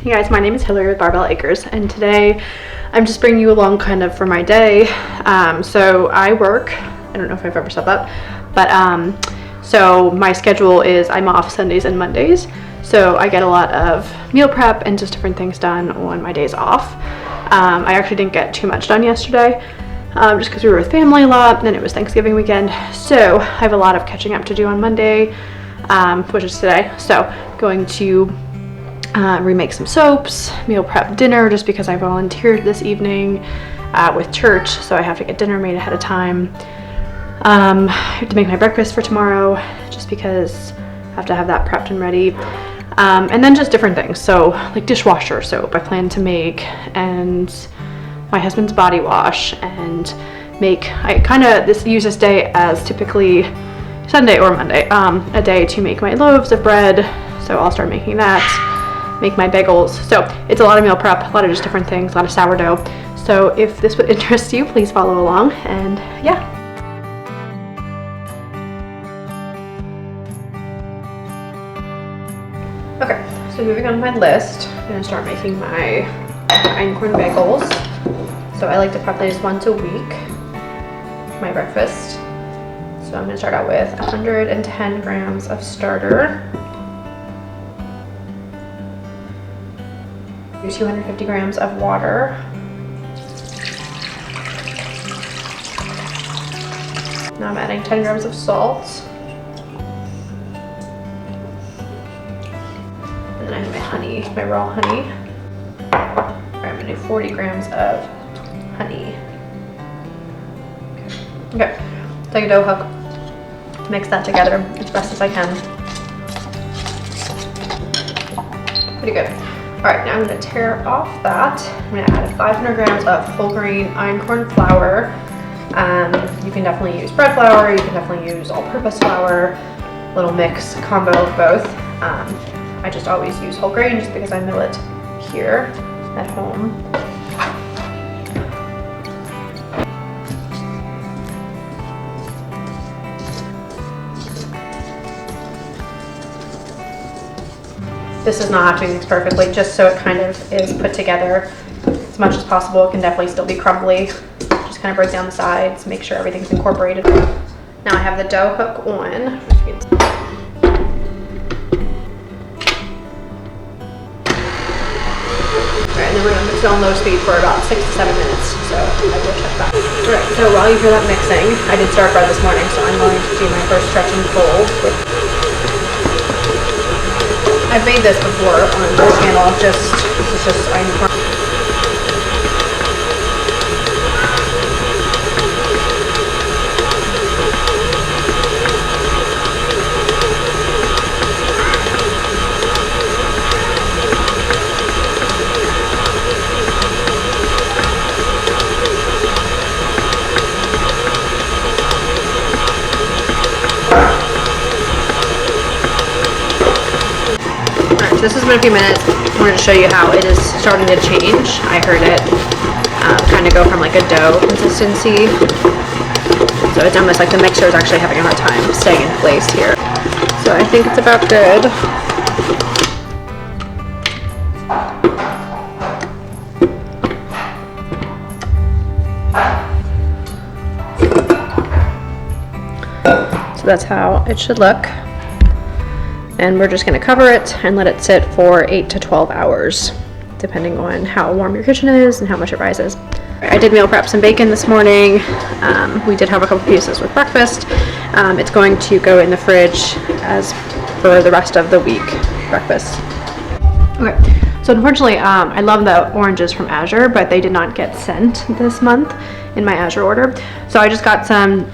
Hey guys, my name is Hillary with Barbell Acres, and today I'm just bringing you along kind of for my day. So I work, I don't know if I've ever said that, but so my schedule is I'm off Sundays and Mondays, so I get a lot of meal prep and just different things done on my days off. I actually didn't get too much done yesterday, just because we were with family a lot, and it was Thanksgiving weekend, so I have a lot of catching up to do on Monday, which is today. So going to remake some soaps, meal prep dinner, just because I volunteered this evening with church, so I have to get dinner made ahead of time. I have to make my breakfast for tomorrow, just because I have to have that prepped and ready. And then just different things, so like dishwasher soap I plan to make, and my husband's body wash, and use this day as typically Sunday or Monday, a day to make my loaves of bread, so I'll start making that. Make my bagels. So it's a lot of meal prep, a lot of just different things, a lot of sourdough. So if this would interest you, please follow along, and yeah. Okay, so moving on my list, I'm gonna start making my Einkorn bagels. So I like to prep these once a week, my breakfast. So I'm gonna start out with 110 grams of starter, 250 grams of water, now I'm adding 10 grams of salt, and then I have my honey, my raw honey. Alright, I'm gonna do 40 grams of honey. Okay, take a dough hook, mix that together as best as I can. Pretty good. Alright, now I'm going to tear off that. I'm going to add 500 grams of whole grain einkorn flour. You can definitely use bread flour, you can definitely use all-purpose flour, little mix combo of both. I just always use whole grain just because I mill it here at home. This does not have to mix perfectly, just so it kind of is put together as much as possible. It can definitely still be crumbly. Just kind of break down the sides, make sure everything's incorporated. Now I have the dough hook on. Alright, and then we're going to mix it on low speed for about 6 to 7 minutes, so I will check that. Alright, so while you hear that mixing, I did start bread this morning, so I'm going to do my first stretch and fold with I've made this before on the channel, this is just Einkorn. This has been a few minutes. I'm going to show you how it is starting to change. I heard it kind of go from like a dough consistency. So it's almost like the mixer is actually having a hard time staying in place here. So I think it's about good. So that's how it should look. And we're just going to cover it and let it sit for 8 to 12 hours, depending on how warm your kitchen is and how much it rises. I did meal prep some bacon this morning. We did have a couple pieces with breakfast. It's going to go in the fridge as for the rest of the week breakfast. Okay, so unfortunately, I love the oranges from Azure, but they did not get sent this month in my Azure order. So I just got some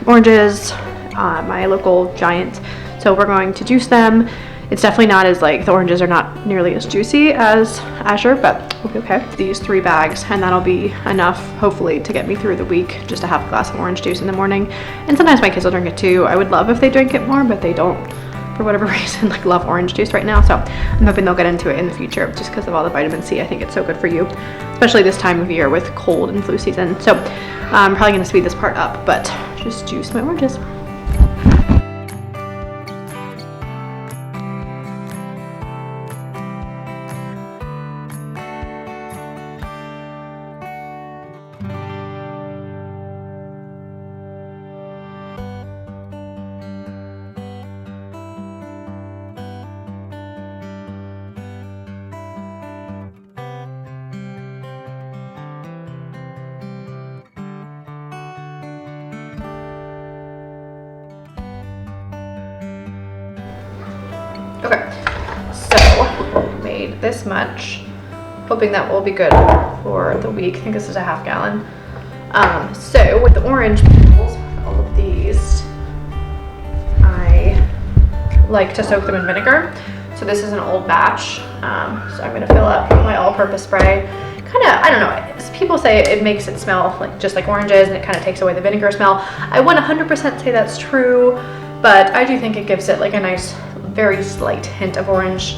oranges, my local Giant. So we're going to juice them. It's definitely not as the oranges are not nearly as juicy as Azure, but we'll be okay. These 3 bags, and that'll be enough, hopefully, to get me through the week, just to have a glass of orange juice in the morning. And sometimes my kids will drink it too. I would love if they drink it more, but they don't, for whatever reason, love orange juice right now. So I'm hoping they'll get into it in the future, just because of all the vitamin C. I think it's so good for you, especially this time of year with cold and flu season. So I'm probably gonna speed this part up, but just juice my oranges. Okay, so made this much, hoping that will be good for the week. I think this is a half gallon. So with the orange peels, all of these, I like to soak them in vinegar. So this is an old batch. So I'm gonna fill up my all-purpose spray. Kind of, I don't know, people say it makes it smell like just like oranges and it kind of takes away the vinegar smell. I wouldn't 100% say that's true, but I do think it gives it like a nice, very slight hint of orange.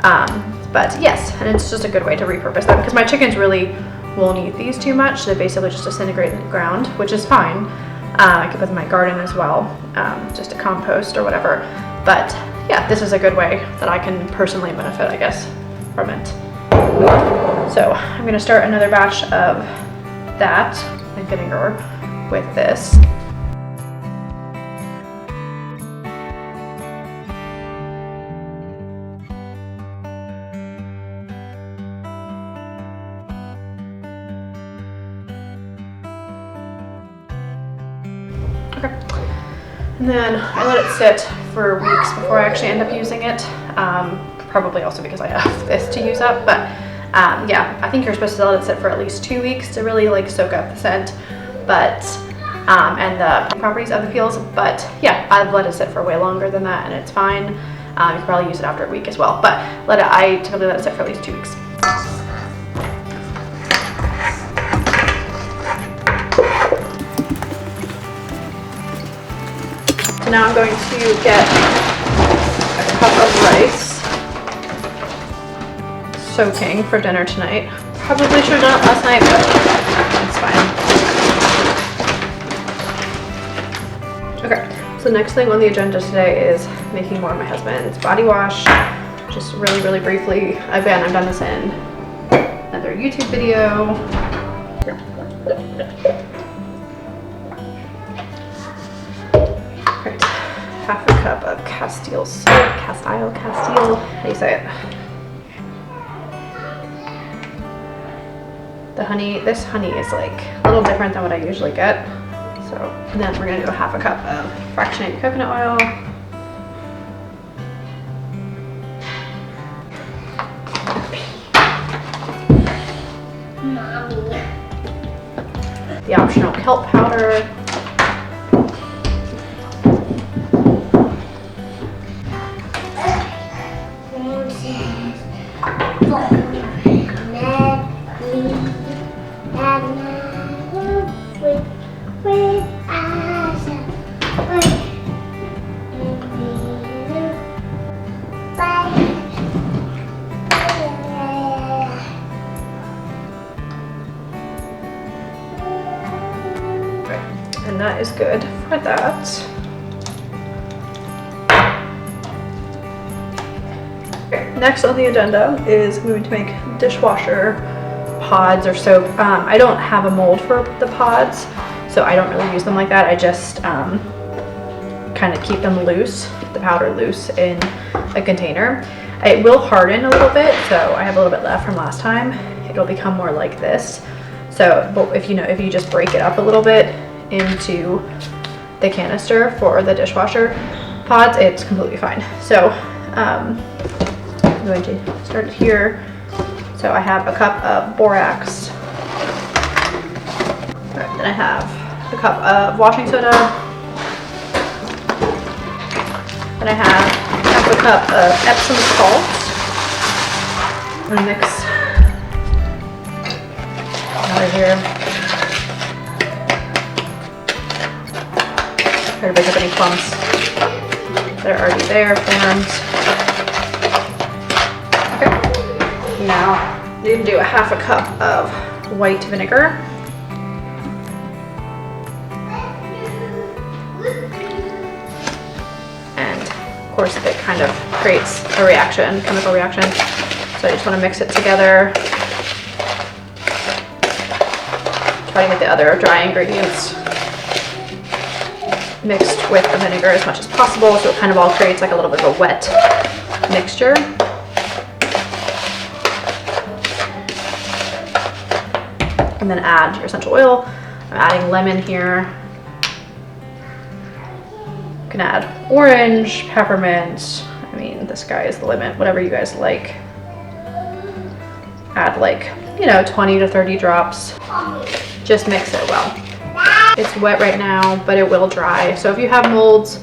But yes, and it's just a good way to repurpose them because my chickens really won't eat these too much. They basically just disintegrate in the ground, which is fine. I could put them in my garden as well, just to compost or whatever. But yeah, this is a good way that I can personally benefit, I guess, from it. So I'm gonna start another batch of that, my vinegar, with this. And then I let it sit for weeks before I actually end up using it. Probably also because I have this to use up, but yeah, I think you're supposed to let it sit for at least 2 weeks to really like soak up the scent, but and the properties of the peels. But yeah, I've let it sit for way longer than that, and it's fine. You can probably use it after a week as well, but I typically let it sit for at least 2 weeks. So now I'm going to get a cup of rice soaking for dinner tonight. Probably should have done it last night, but it's fine. Okay, so the next thing on the agenda today is making more of my husband's body wash. Just really, really briefly. Again, I've done this in another YouTube video. Half a cup of Castile soap, Castile, how do you say it? The honey, this honey is like a little different than what I usually get. So then we're gonna do a half a cup of fractionated coconut oil. The optional kelp powder. And that is good for that. Okay, next on the agenda is I'm going to make dishwasher pods or soap. I don't have a mold for the pods, so I don't really use them like that. I just kind of keep them loose, the powder loose in a container. It will harden a little bit, so I have a little bit left from last time. It'll become more like this. So, but if you just break it up a little bit into the canister for the dishwasher pods, it's completely fine. So I'm going to start it here. So I have a cup of borax. Right, then I have a cup of washing soda. Then I have half a cup of Epsom salt. I'm gonna mix out of here. Try to break up any clumps that are already there, formed. Okay, now I'm going to do a half a cup of white vinegar. And of course it kind of creates a reaction, chemical reaction. So I just want to mix it together. Try to get the other dry ingredients mixed with the vinegar as much as possible, so it kind of all creates like a little bit of a wet mixture. And then add your essential oil. I'm adding lemon here. You can add orange, peppermint, I mean, the sky is the limit, whatever you guys like. Add like, you know, 20 to 30 drops. Just mix it well. It's wet right now, but it will dry. So if you have molds,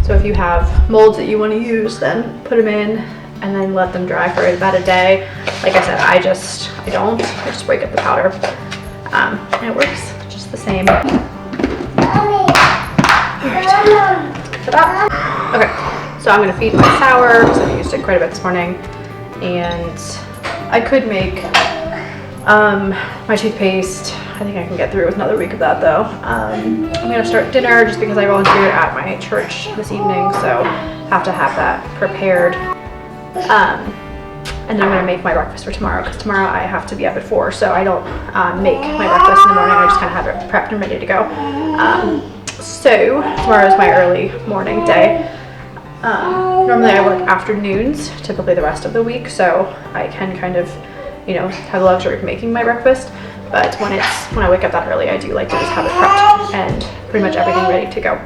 that you want to use, then put them in and then let them dry for about a day. Like I said, I just break up the powder. And it works just the same. Alright, let's get up. Okay, so I'm gonna feed my sour because I used it quite a bit this morning. And I could make my toothpaste. I think I can get through with another week of that though. I'm gonna start dinner just because I volunteered at my church this evening, so have to have that prepared. And then I'm gonna make my breakfast for tomorrow because tomorrow I have to be up at 4, so I don't make my breakfast in the morning. I just kind of have it prepped and ready to go. So tomorrow is my early morning day. Normally I work afternoons, typically the rest of the week, so I can kind of, you know, have the luxury of making my breakfast. But when I wake up that early, I do like to just have it prepped and pretty much everything ready to go.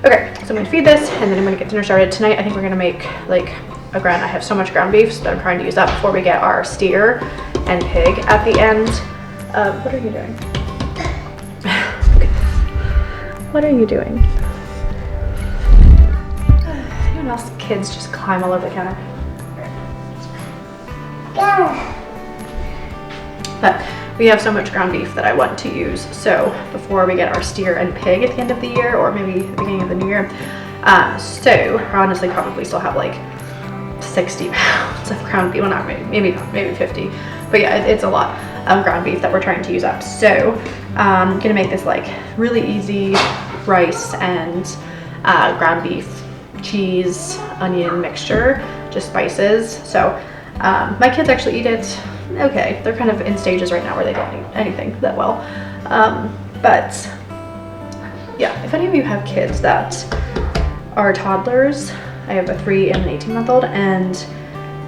Okay, so I'm gonna feed this and then I'm gonna get dinner started. Tonight I think we're gonna make like a ground. I have so much ground beef, so that I'm trying to use that before we get our steer and pig at the end. What are you doing? What are you doing? Anyone else? Kids just climb all over the counter. But we have so much ground beef that I want to use. So before we get our steer and pig at the end of the year, or maybe the beginning of the new year, so I honestly probably still have like 60 pounds of ground beef. Well, not maybe 50, but yeah, it's a lot of ground beef that we're trying to use up. So I'm gonna make this like really easy rice and ground beef, cheese, onion mixture, just spices. So my kids actually eat it okay. They're kind of in stages right now where they don't eat anything that well. But yeah, if any of you have kids that are toddlers, I have a 3 and an 18-month-old, and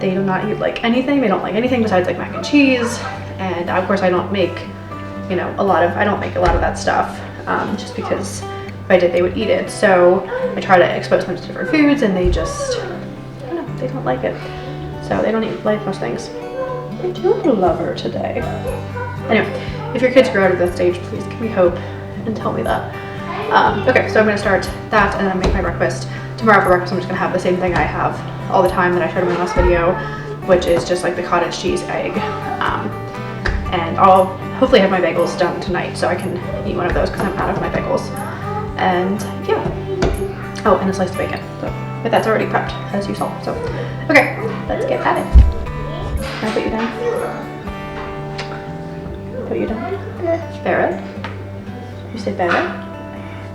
they do not eat like anything. They don't like anything besides like mac and cheese. And of course I don't make, you know, I don't make a lot of that stuff, just because if I did, they would eat it. So I try to expose them to different foods, and they just, I don't know, they don't like it. So they don't eat like most things. I do love her today. Anyway, if your kids grow out of that stage, please give me hope and tell me that. Okay, so I'm gonna start that and then make my breakfast. Tomorrow for breakfast, I'm just gonna have the same thing I have all the time that I showed in my last video, which is just like the cottage cheese egg. And I'll hopefully have my bagels done tonight so I can eat one of those because I'm out of my bagels. And yeah. Oh, and a slice of bacon. So, but that's already prepped, as you saw. So, okay, let's get at it. Can I put you down? Put you down? Barrett? You say Barrett?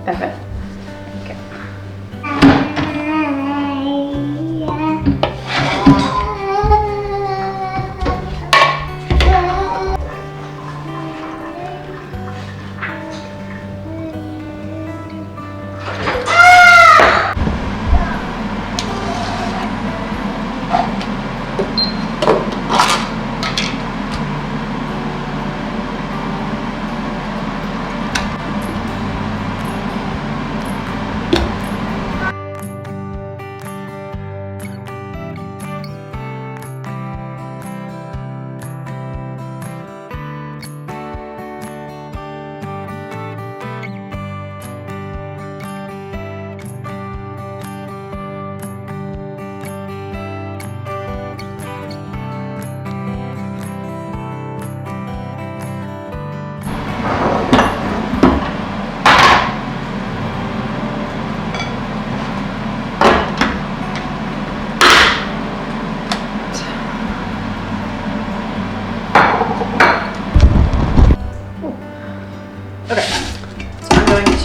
Barrett? Okay.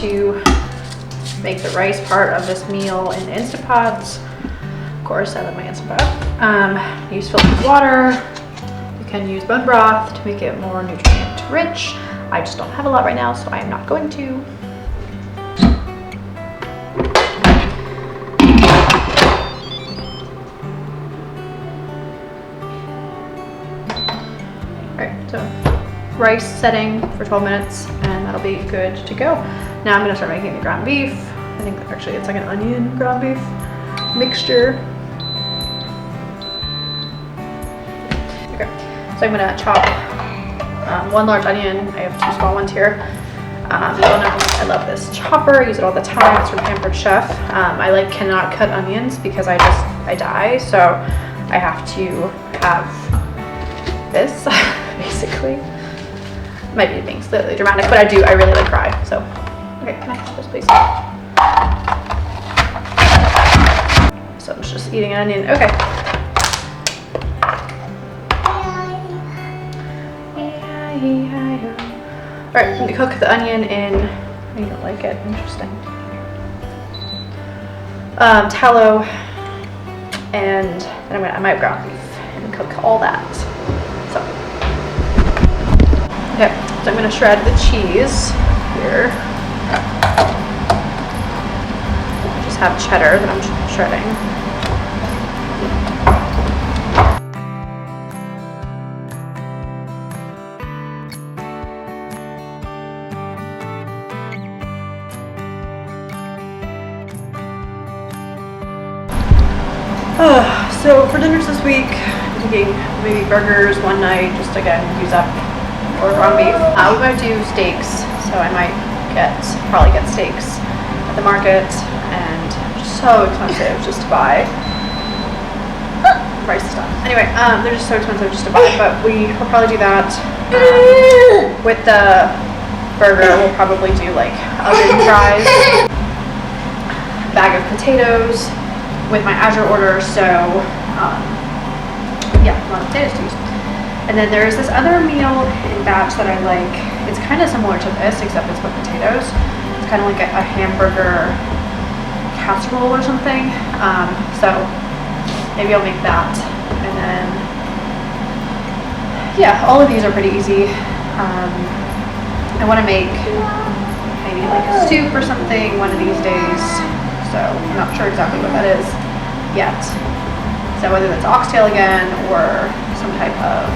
To make the rice part of this meal in Instant Pots. Of course, I love my Instant Pot. Use filtered water. You can use bone broth to make it more nutrient rich. I just don't have a lot right now, so I am not going to. Alright, so rice setting for 12 minutes and that'll be good to go. Now I'm gonna start making the ground beef. I think actually it's like an onion ground beef mixture. Okay, so I'm gonna chop 1 large onion. I have 2 small ones here. You all know how much I love this chopper. I use it all the time. It's from Pampered Chef. I like cannot cut onions because I die. So I have to have this basically. Might be being slightly dramatic, but I really like rye. So okay, can I have this please? So I'm just eating an onion. Okay. Alright, I'm gonna cook the onion in, you don't like it, interesting. Tallow, and then I'm gonna add my ground beef and cook all that. So, okay, so I'm gonna shred the cheese here. I just have cheddar that I'm shredding. So for dinners this week, I'm thinking maybe burgers one night, just again use up or ground beef. We might do steaks, so I might probably get steaks at the market, and so expensive just to buy. Price stuff. Anyway, they're just so expensive just to buy, but we'll probably do that. With the burger, we'll probably do like oven fries, bag of potatoes with my Azure order, so yeah, a lot of potatoes to use. And then there's this other meal in batch that I like. It's kind of similar to this, except it's with potatoes. It's kind of like a hamburger casserole or something. So maybe I'll make that. And then, yeah, all of these are pretty easy. I want to make maybe like a soup or something one of these days. So I'm not sure exactly what that is yet. So whether that's oxtail again or some type of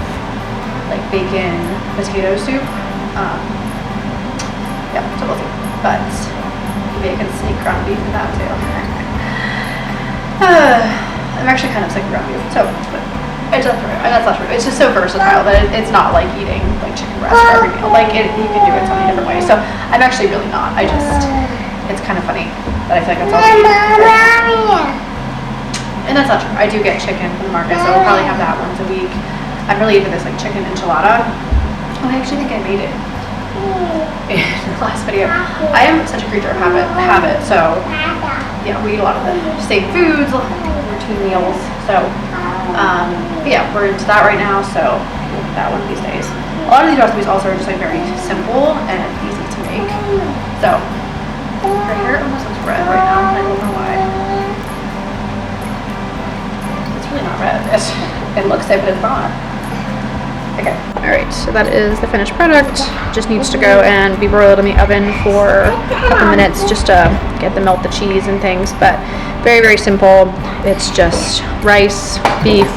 like bacon potato soup. Yeah, so we'll see. But maybe I can sneak ground beef in that too. I'm actually kind of sick of ground beef, so that's not true. It's just so versatile that it's not like eating like chicken breast for every meal. Like you can do it so many different ways. So I'm actually really not. It's kind of funny that I feel like that's all I eat. And that's not true. I do get chicken from the market, so I'll probably have that once a week. I'm really into this like chicken enchilada. Oh, I actually think I made it in the last video. I am such a creature of habit. So yeah, we eat a lot of the same foods, routine meals. So yeah, we're into that right now. So we'll do that one of these days. A lot of these recipes also are just like very simple and easy to make. So her hair almost looks red right now. I don't know why. It's really not red. It looks it, but it's not. Okay. Alright, so that is the finished product. Just needs to go and be broiled in the oven for a couple minutes just to get the melt the cheese and things. But very, very simple. It's just rice, beef.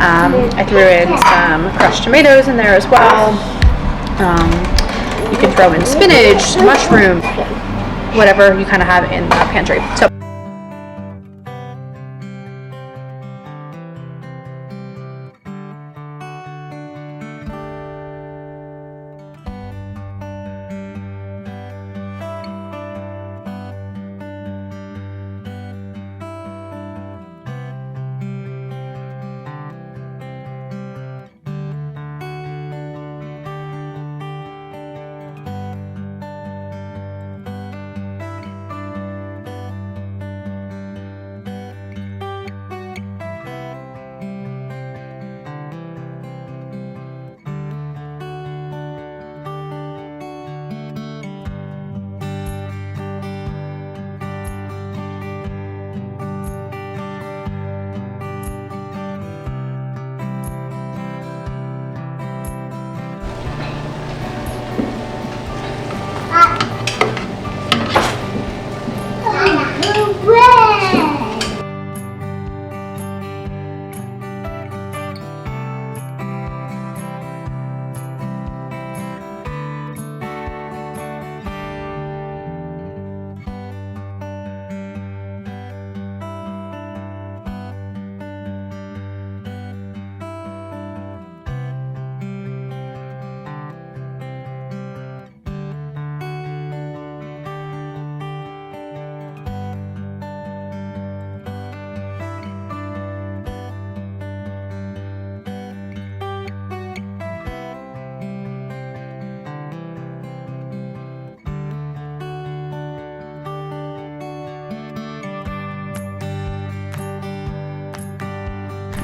I threw in some crushed tomatoes in there as well. You can throw in spinach, mushroom, whatever you kind of have in the pantry. So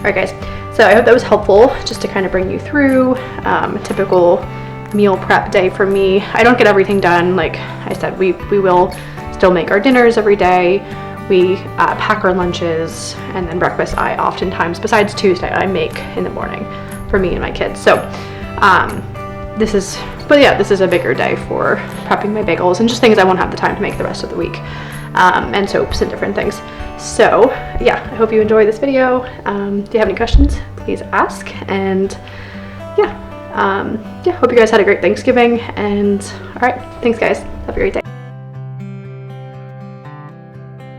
right, guys, so I hope that was helpful just to kind of bring you through a typical meal prep day for me. I don't get everything done. Like I said, we will still make our dinners every day. We pack our lunches, and then breakfast I oftentimes, besides Tuesday, I make in the morning for me and my kids. So this is a bigger day for prepping my bagels and just things I won't have the time to make the rest of the week, and soaps and different things. So yeah, I hope you enjoyed this video. Do you have any questions, please ask. And yeah, hope you guys had a great Thanksgiving. And all right, thanks guys, have a great day.